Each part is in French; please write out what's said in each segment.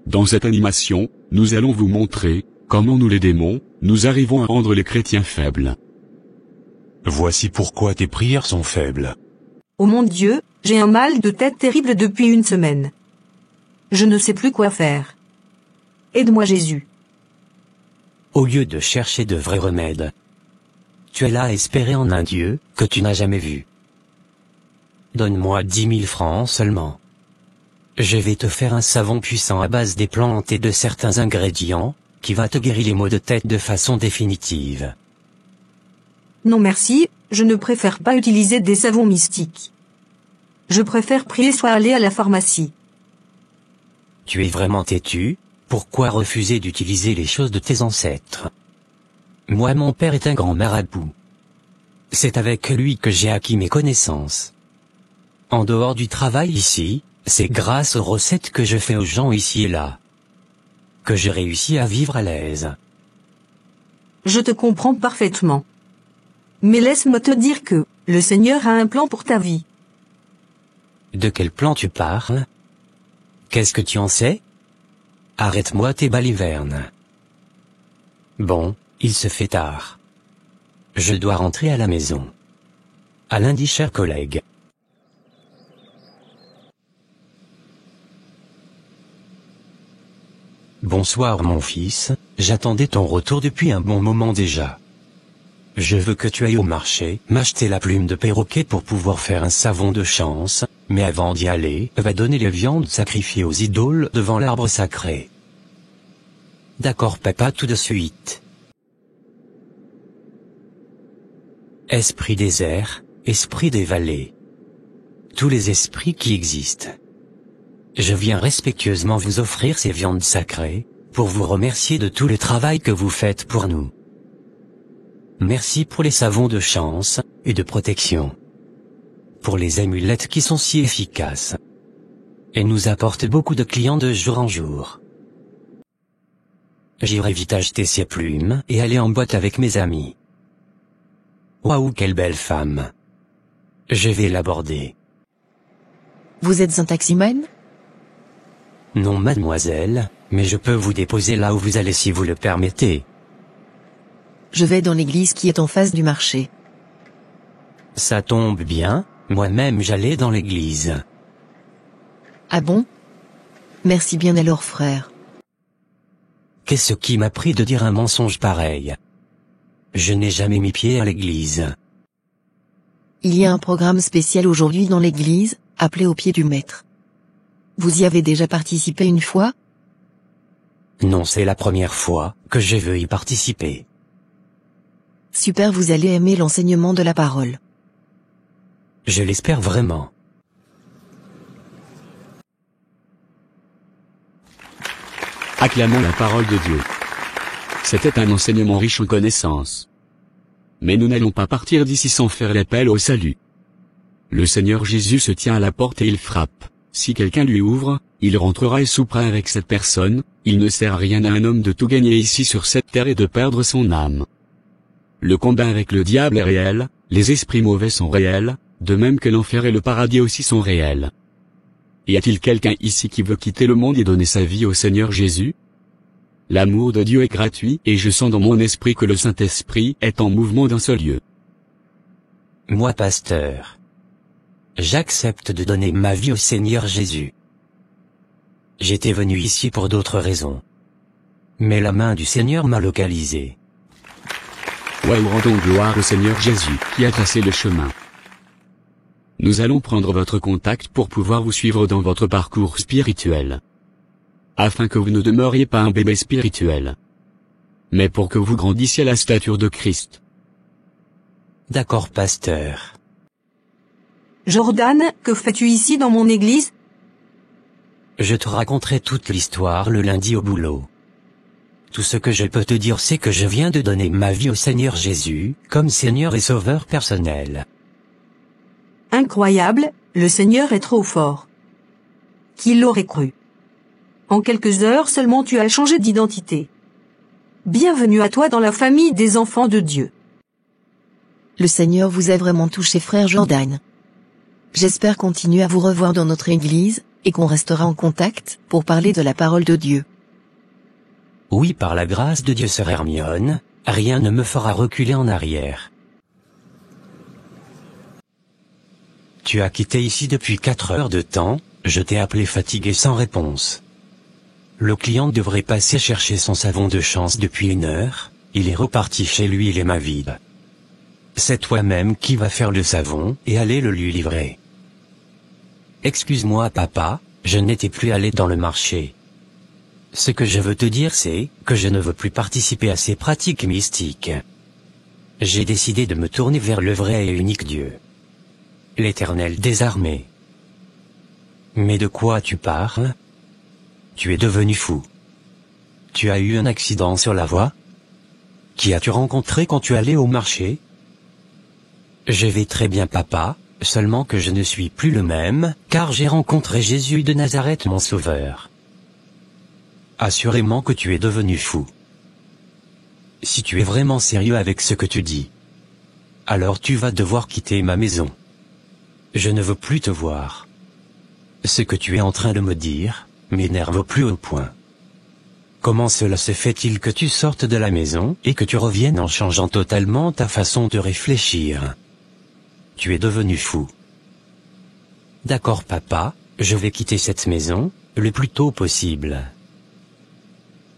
Dans cette animation, nous allons vous montrer comment nous les démons, nous arrivons à rendre les chrétiens faibles. Voici pourquoi tes prières sont faibles. Oh mon Dieu, j'ai un mal de tête terrible depuis une semaine. Je ne sais plus quoi faire. Aide-moi Jésus. Au lieu de chercher de vrais remèdes, tu es là à espérer en un Dieu que tu n'as jamais vu. Donne-moi 10 000 francs seulement. Je vais te faire un savon puissant à base des plantes et de certains ingrédients, qui va te guérir les maux de tête de façon définitive. Non merci, je ne préfère pas utiliser des savons mystiques. Je préfère prier soit aller à la pharmacie. Tu es vraiment têtu? Pourquoi refuser d'utiliser les choses de tes ancêtres? Moi mon père est un grand marabout. C'est avec lui que j'ai acquis mes connaissances. En dehors du travail ici, c'est grâce aux recettes que je fais aux gens ici et là que j'ai réussi à vivre à l'aise. Je te comprends parfaitement. Mais laisse-moi te dire que le Seigneur a un plan pour ta vie. De quel plan tu parles? Qu'est-ce que tu en sais? Arrête-moi tes balivernes. Bon, il se fait tard. Je dois rentrer à la maison. À lundi, chers collègues. Bonsoir mon fils, j'attendais ton retour depuis un bon moment déjà. Je veux que tu ailles au marché, m'acheter la plume de perroquet pour pouvoir faire un savon de chance, mais avant d'y aller, va donner les viandes sacrifiées aux idoles devant l'arbre sacré. D'accord papa, tout de suite. Esprit des airs, esprit des vallées. Tous les esprits qui existent. Je viens respectueusement vous offrir ces viandes sacrées, pour vous remercier de tout le travail que vous faites pour nous. Merci pour les savons de chance, et de protection. Pour les amulettes qui sont si efficaces. Et nous apportent beaucoup de clients de jour en jour. J'irai vite acheter ces plumes, et aller en boîte avec mes amis. Waouh, quelle belle femme. Je vais l'aborder. Vous êtes un taximane? Non mademoiselle, mais je peux vous déposer là où vous allez si vous le permettez. Je vais dans l'église qui est en face du marché. Ça tombe bien, moi-même j'allais dans l'église. Ah bon? Merci bien alors frère. Qu'est-ce qui m'a pris de dire un mensonge pareil? Je n'ai jamais mis pied à l'église. Il y a un programme spécial aujourd'hui dans l'église, appelé au pied du maître. Vous y avez déjà participé une fois? Non, c'est la première fois que je veux y participer. Super, vous allez aimer l'enseignement de la parole. Je l'espère vraiment. Acclamons la parole de Dieu. C'était un enseignement riche en connaissances. Mais nous n'allons pas partir d'ici sans faire l'appel au salut. Le Seigneur Jésus se tient à la porte et il frappe. Si quelqu'un lui ouvre, il rentrera et soupera avec cette personne. Il ne sert à rien à un homme de tout gagner ici sur cette terre et de perdre son âme. Le combat avec le diable est réel, les esprits mauvais sont réels, de même que l'enfer et le paradis aussi sont réels. Y a-t-il quelqu'un ici qui veut quitter le monde et donner sa vie au Seigneur Jésus? L'amour de Dieu est gratuit et je sens dans mon esprit que le Saint-Esprit est en mouvement d'un seul lieu. Moi pasteur. J'accepte de donner ma vie au Seigneur Jésus. J'étais venu ici pour d'autres raisons. Mais la main du Seigneur m'a localisé. Waouh, rendons gloire au Seigneur Jésus qui a tracé le chemin. Nous allons prendre votre contact pour pouvoir vous suivre dans votre parcours spirituel. Afin que vous ne demeuriez pas un bébé spirituel. Mais pour que vous grandissiez à la stature de Christ. D'accord pasteur. Jordan, que fais-tu ici dans mon église? Je te raconterai toute l'histoire le lundi au boulot. Tout ce que je peux te dire c'est que je viens de donner ma vie au Seigneur Jésus, comme Seigneur et Sauveur personnel. Incroyable, le Seigneur est trop fort. Qui l'aurait cru? En quelques heures seulement tu as changé d'identité. Bienvenue à toi dans la famille des enfants de Dieu. Le Seigneur vous a vraiment touché frère Jordan. J'espère continuer à vous revoir dans notre église, et qu'on restera en contact pour parler de la parole de Dieu. Oui, par la grâce de Dieu, sœur Hermione, rien ne me fera reculer en arrière. Tu as quitté ici depuis 4 heures de temps, je t'ai appelé fatigué sans réponse. Le client devrait passer chercher son savon de chance depuis 1 heure, il est reparti chez lui les mains vides. C'est toi-même qui vas faire le savon et aller le lui livrer. Excuse-moi papa, je n'étais plus allé dans le marché. Ce que je veux te dire c'est que je ne veux plus participer à ces pratiques mystiques. J'ai décidé de me tourner vers le vrai et unique Dieu. L'Éternel des armées. Mais de quoi tu parles? Tu es devenu fou. Tu as eu un accident sur la voie? Qui as-tu rencontré quand tu allais au marché? Je vais très bien papa, seulement que je ne suis plus le même, car j'ai rencontré Jésus de Nazareth mon sauveur. Assurément que tu es devenu fou. Si tu es vraiment sérieux avec ce que tu dis, alors tu vas devoir quitter ma maison. Je ne veux plus te voir. Ce que tu es en train de me dire m'énerve au plus haut point. Comment cela se fait-il que tu sortes de la maison et que tu reviennes en changeant totalement ta façon de réfléchir? Tu es devenu fou. D'accord papa, je vais quitter cette maison, le plus tôt possible.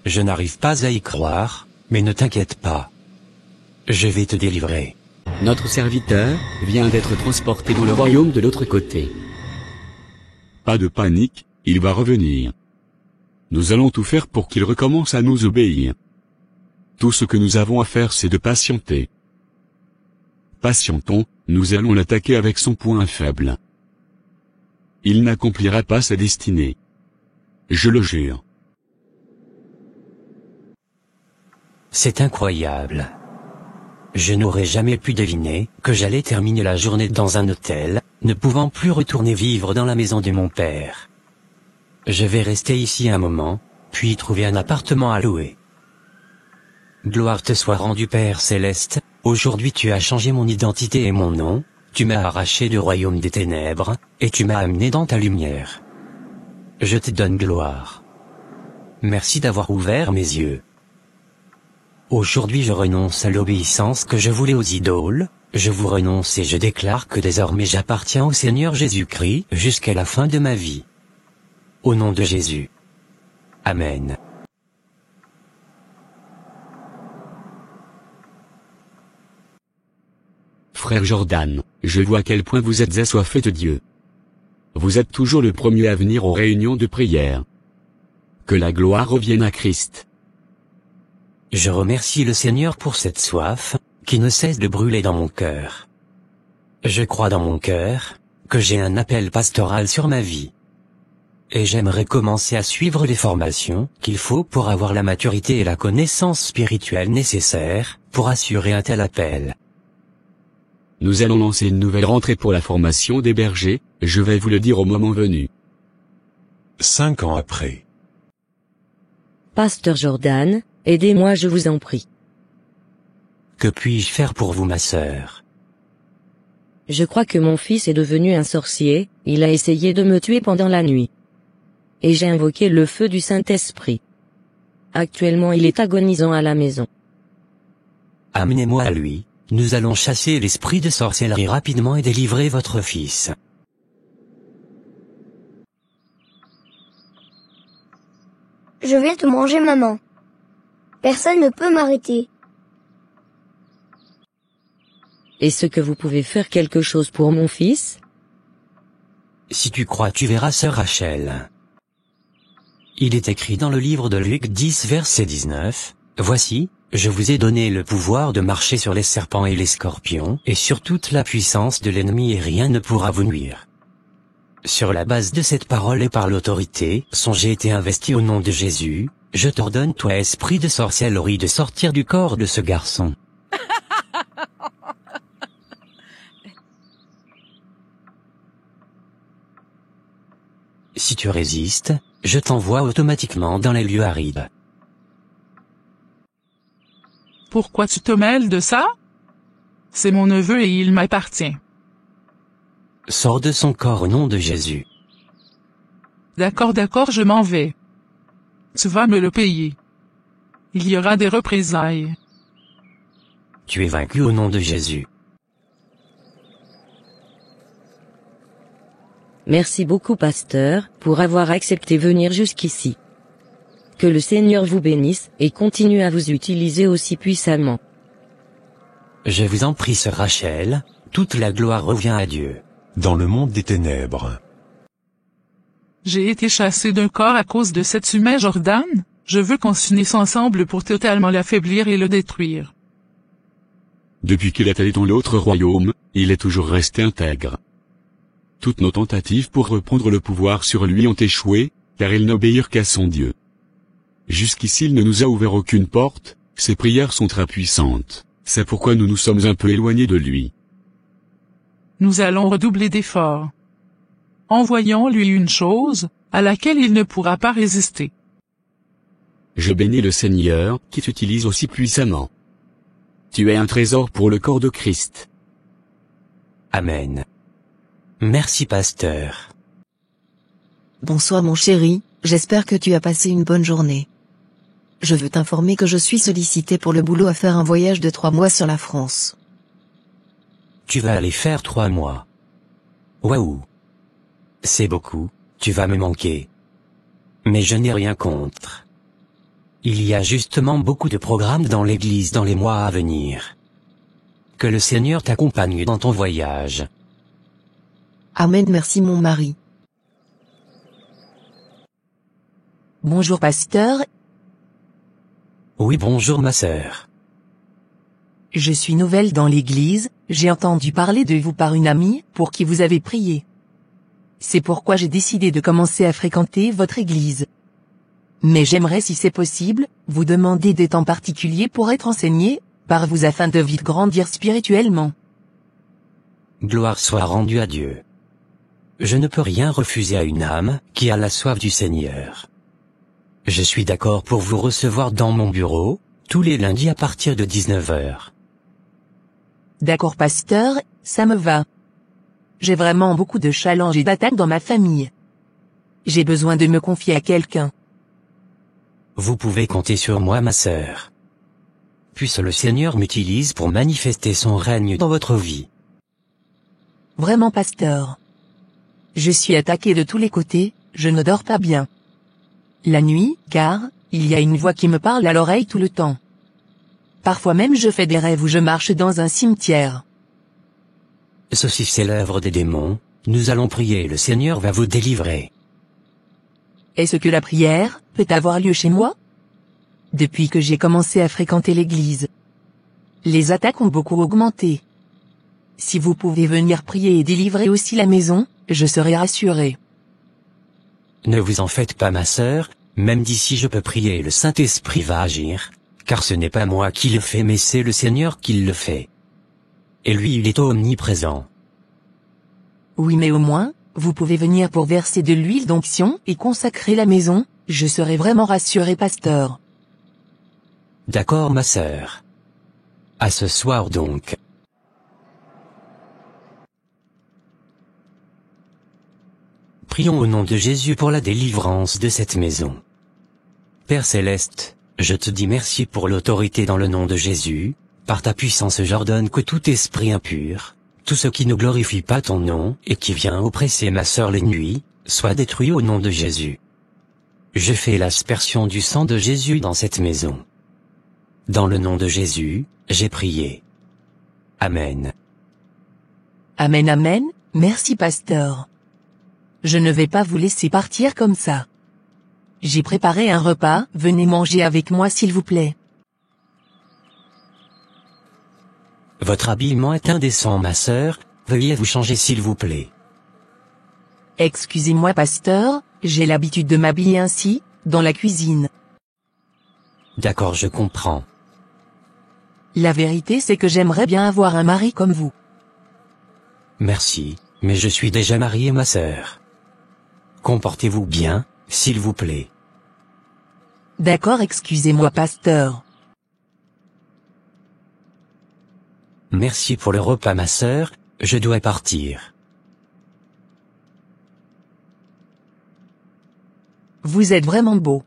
Je n'arrive pas à y croire, mais ne t'inquiète pas. Je vais te délivrer. Notre serviteur vient d'être transporté dans le royaume de l'autre côté. Pas de panique, il va revenir. Nous allons tout faire pour qu'il recommence à nous obéir. Tout ce que nous avons à faire c'est de patienter. Patientons, nous allons l'attaquer avec son point faible. Il n'accomplira pas sa destinée. Je le jure. C'est incroyable. Je n'aurais jamais pu deviner que j'allais terminer la journée dans un hôtel, ne pouvant plus retourner vivre dans la maison de mon père. Je vais rester ici un moment, puis trouver un appartement à louer. Gloire te soit rendue Père Céleste, aujourd'hui tu as changé mon identité et mon nom, tu m'as arraché du royaume des ténèbres, et tu m'as amené dans ta lumière. Je te donne gloire. Merci d'avoir ouvert mes yeux. Aujourd'hui je renonce à l'obéissance que je voulais aux idoles, je vous renonce et je déclare que désormais j'appartiens au Seigneur Jésus-Christ jusqu'à la fin de ma vie. Au nom de Jésus. Amen. Frère Jordan, je vois à quel point vous êtes assoiffé de Dieu. Vous êtes toujours le premier à venir aux réunions de prière. Que la gloire revienne à Christ. Je remercie le Seigneur pour cette soif, qui ne cesse de brûler dans mon cœur. Je crois dans mon cœur, que j'ai un appel pastoral sur ma vie. Et j'aimerais commencer à suivre les formations qu'il faut pour avoir la maturité et la connaissance spirituelle nécessaires, pour assurer un tel appel. Nous allons lancer une nouvelle rentrée pour la formation des bergers, je vais vous le dire au moment venu. 5 ans après. Pasteur Jordan, aidez-moi je vous en prie. Que puis-je faire pour vous ma sœur? Je crois que mon fils est devenu un sorcier, il a essayé de me tuer pendant la nuit. Et j'ai invoqué le feu du Saint-Esprit. Actuellement il est agonisant à la maison. Amenez-moi à lui, nous allons chasser l'esprit de sorcellerie rapidement et délivrer votre fils. Je vais te manger maman. Personne ne peut m'arrêter. Est-ce que vous pouvez faire quelque chose pour mon fils? Si tu crois tu verras sœur Rachel. Il est écrit dans le livre de Luc 10 verset 19, « Voici, je vous ai donné le pouvoir de marcher sur les serpents et les scorpions et sur toute la puissance de l'ennemi et rien ne pourra vous nuire. » Sur la base de cette parole et par l'autorité dont j'ai été investi au nom de Jésus, je t'ordonne toi esprit de sorcellerie de sortir du corps de ce garçon. Si tu résistes, je t'envoie automatiquement dans les lieux arides. Pourquoi tu te mêles de ça? C'est mon neveu et il m'appartient. Sors de son corps au nom de Jésus. D'accord, je m'en vais. Tu vas me le payer. Il y aura des représailles. Tu es vaincu au nom de Jésus. Merci beaucoup pasteur, pour avoir accepté venir jusqu'ici. Que le Seigneur vous bénisse, et continue à vous utiliser aussi puissamment. Je vous en prie, sœur Rachel, toute la gloire revient à Dieu. Dans le monde des ténèbres. J'ai été chassé d'un corps à cause de cet humain Jordan. Je veux qu'on s'unisse ensemble pour totalement l'affaiblir et le détruire. Depuis qu'il est allé dans l'autre royaume, il est toujours resté intègre. Toutes nos tentatives pour reprendre le pouvoir sur lui ont échoué, car il n'obéit qu'à son Dieu. Jusqu'ici il ne nous a ouvert aucune porte, ses prières sont très puissantes, c'est pourquoi nous nous sommes un peu éloignés de lui. Nous allons redoubler d'efforts. Envoyons-lui une chose, à laquelle il ne pourra pas résister. Je bénis le Seigneur, qui t'utilise aussi puissamment. Tu es un trésor pour le corps de Christ. Amen. Merci pasteur. Bonsoir mon chéri, j'espère que tu as passé une bonne journée. Je veux t'informer que je suis sollicité pour le boulot à faire un voyage de 3 mois sur la France. Tu vas aller faire 3 mois. Waouh. C'est beaucoup, tu vas me manquer. Mais je n'ai rien contre. Il y a justement beaucoup de programmes dans l'église dans les mois à venir. Que le Seigneur t'accompagne dans ton voyage. Amen, merci mon mari. Bonjour pasteur, Oui, bonjour ma sœur. je suis nouvelle dans l'église, j'ai entendu parler de vous par une amie, pour qui vous avez prié. C'est pourquoi j'ai décidé de commencer à fréquenter votre église. Mais j'aimerais, si c'est possible, vous demander des temps particuliers pour être enseigné, par vous afin de vite grandir spirituellement. Gloire soit rendue à Dieu. Je ne peux rien refuser à une âme qui a la soif du Seigneur. Je suis d'accord pour vous recevoir dans mon bureau, tous les lundis à partir de 19h. D'accord pasteur, ça me va. J'ai vraiment beaucoup de challenges et d'attaques dans ma famille. J'ai besoin de me confier à quelqu'un. Vous pouvez compter sur moi ma sœur. Puisse le Seigneur m'utilise pour manifester son règne dans votre vie. Vraiment pasteur. Je suis attaqué de tous les côtés, je ne dors pas bien. La nuit, car, il y a une voix qui me parle à l'oreille tout le temps. Parfois même je fais des rêves où je marche dans un cimetière. Ceci c'est l'œuvre des démons, nous allons prier et le Seigneur va vous délivrer. Est-ce que la prière peut avoir lieu chez moi? Depuis que j'ai commencé à fréquenter l'église, les attaques ont beaucoup augmenté. Si vous pouvez venir prier et délivrer aussi la maison, je serai rassuré. Ne vous en faites pas ma sœur, même d'ici je peux prier et le Saint-Esprit va agir, car ce n'est pas moi qui le fais mais c'est le Seigneur qui le fait. Et lui il est omniprésent. Oui mais au moins, vous pouvez venir pour verser de l'huile d'onction et consacrer la maison, je serai vraiment rassuré pasteur. D'accord ma sœur. À ce soir donc. Prions au nom de Jésus pour la délivrance de cette maison. Père Céleste, je te dis merci pour l'autorité dans le nom de Jésus, par ta puissance j'ordonne que tout esprit impur, tout ce qui ne glorifie pas ton nom et qui vient oppresser ma sœur les nuits, soit détruit au nom de Jésus. Je fais l'aspersion du sang de Jésus dans cette maison. Dans le nom de Jésus, j'ai prié. Amen. Amen amen, merci pasteur. Je ne vais pas vous laisser partir comme ça. J'ai préparé un repas, venez manger avec moi s'il vous plaît. Votre habillement est indécent ma sœur, veuillez vous changer s'il vous plaît. Excusez-moi pasteur, j'ai l'habitude de m'habiller ainsi, dans la cuisine. D'accord je comprends. La vérité c'est que j'aimerais bien avoir un mari comme vous. Merci, mais je suis déjà marié ma sœur. Comportez-vous bien, s'il vous plaît. D'accord excusez-moi pasteur. Merci pour le repas ma sœur, je dois partir. Vous êtes vraiment beau.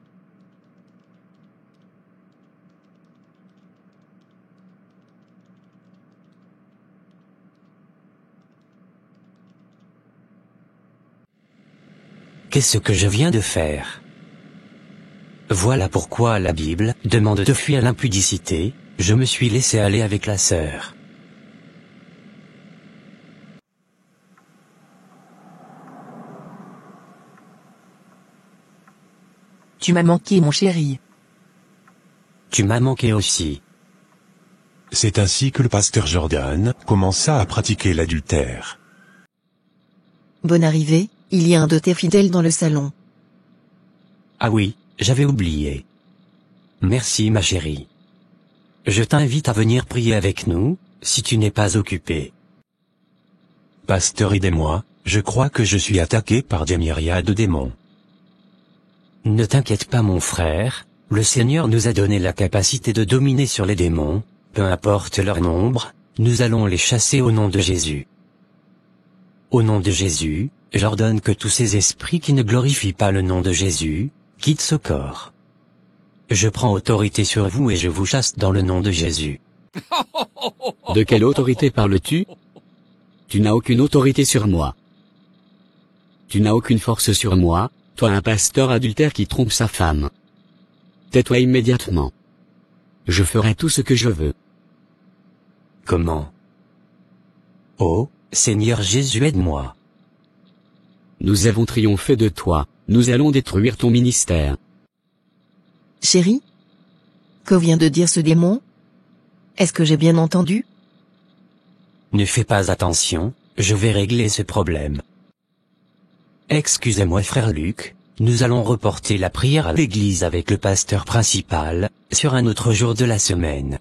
Qu'est-ce que je viens de faire? Voilà pourquoi la Bible demande de fuir l'impudicité. Je me suis laissé aller avec la sœur. Tu m'as manqué, mon chéri. Tu m'as manqué aussi. C'est ainsi que le pasteur Jordan commença à pratiquer l'adultère. Bonne arrivée, il y a un de tes fidèles dans le salon. Ah oui, j'avais oublié. Merci ma chérie. Je t'invite à venir prier avec nous, si tu n'es pas occupé. Pasteur, aidez-moi, je crois que je suis attaqué par des myriades de démons. Ne t'inquiète pas mon frère, le Seigneur nous a donné la capacité de dominer sur les démons, peu importe leur nombre, nous allons les chasser au nom de Jésus. Au nom de Jésus, j'ordonne que tous ces esprits qui ne glorifient pas le nom de Jésus, quittent ce corps. Je prends autorité sur vous et je vous chasse dans le nom de Jésus. De quelle autorité parles-tu? Tu n'as aucune autorité sur moi. Tu n'as aucune force sur moi, toi un pasteur adultère qui trompe sa femme. Tais-toi immédiatement. Je ferai tout ce que je veux. Comment? Oh, Seigneur Jésus, aide-moi. Nous avons triomphé de toi, nous allons détruire ton ministère. Chérie? Que vient de dire ce démon? Est-ce que j'ai bien entendu? Ne fais pas attention, je vais régler ce problème. Excusez-moi frère Luc, nous allons reporter la prière à l'église avec le pasteur principal, sur un autre jour de la semaine.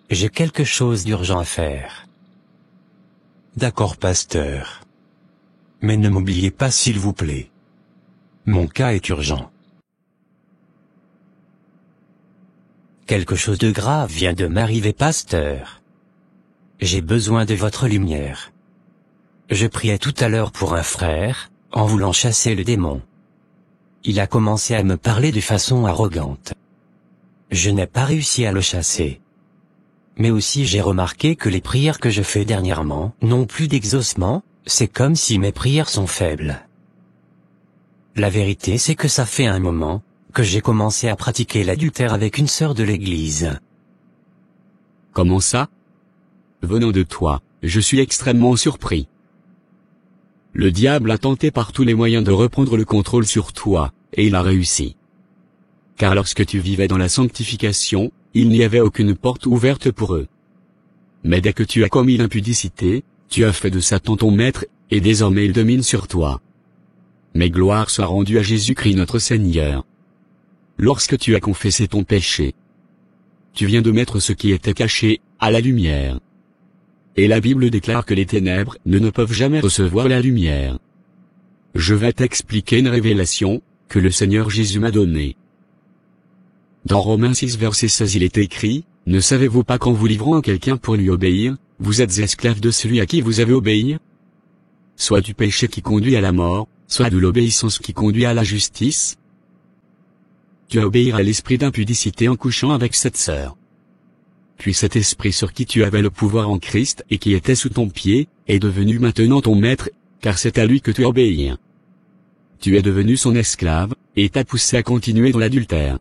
J'ai quelque chose d'urgent à faire. D'accord, pasteur. Mais ne m'oubliez pas s'il vous plaît. Mon cas est urgent. Quelque chose de grave vient de m'arriver, pasteur. J'ai besoin de votre lumière. Je priais tout à l'heure pour un frère, en voulant chasser le démon. Il a commencé à me parler de façon arrogante. Je n'ai pas réussi à le chasser. Mais aussi j'ai remarqué que les prières que je fais dernièrement n'ont plus d'exaucement, c'est comme si mes prières sont faibles. La vérité c'est que ça fait un moment que j'ai commencé à pratiquer l'adultère avec une sœur de l'église. Comment ça? Venant de toi, je suis extrêmement surpris. Le diable a tenté par tous les moyens de reprendre le contrôle sur toi, et il a réussi. Car lorsque tu vivais dans la sanctification, il n'y avait aucune porte ouverte pour eux. Mais dès que tu as commis l'impudicité, tu as fait de Satan ton maître, et désormais il domine sur toi. Mais gloire soit rendue à Jésus-Christ notre Seigneur. Lorsque tu as confessé ton péché, tu viens de mettre ce qui était caché à la lumière. Et la Bible déclare que les ténèbres ne peuvent jamais recevoir la lumière. Je vais t'expliquer une révélation que le Seigneur Jésus m'a donnée. Dans Romains 6 verset 16 il est écrit, « Ne savez-vous pas qu'en vous livrant à quelqu'un pour lui obéir, vous êtes esclaves de celui à qui vous avez obéi? Soit du péché qui conduit à la mort, soit de l'obéissance qui conduit à la justice. Tu as obéi à l'esprit d'impudicité en couchant avec cette sœur. Puis cet esprit sur qui tu avais le pouvoir en Christ et qui était sous ton pied, est devenu maintenant ton maître, car c'est à lui que tu as obéi. Tu es devenu son esclave, et t'a poussé à continuer dans l'adultère.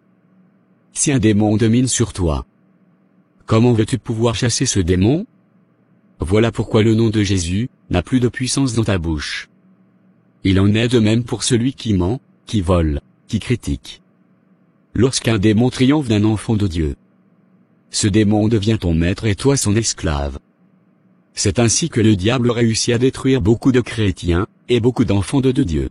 Si un démon domine sur toi, comment veux-tu pouvoir chasser ce démon? Voilà pourquoi le nom de Jésus n'a plus de puissance dans ta bouche. Il en est de même pour celui qui ment, qui vole, qui critique. Lorsqu'un démon triomphe d'un enfant de Dieu, ce démon devient ton maître et toi son esclave. C'est ainsi que le diable réussit à détruire beaucoup de chrétiens, et beaucoup d'enfants de Dieu.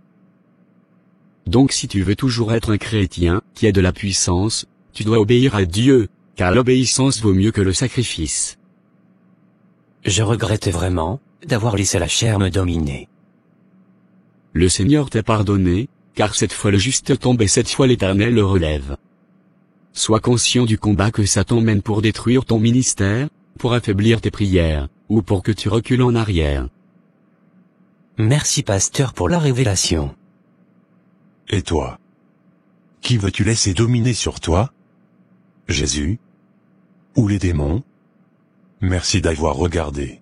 Donc si tu veux toujours être un chrétien, qui a de la puissance, tu dois obéir à Dieu, car l'obéissance vaut mieux que le sacrifice. Je regrette vraiment d'avoir laissé la chair me dominer. Le Seigneur t'a pardonné, car cette fois le juste tombe et cette fois l'Éternel le relève. Sois conscient du combat que Satan mène pour détruire ton ministère, pour affaiblir tes prières, ou pour que tu recules en arrière. Merci pasteur pour la révélation. Et toi? Qui veux-tu laisser dominer sur toi? Jésus? Ou les démons? Merci d'avoir regardé.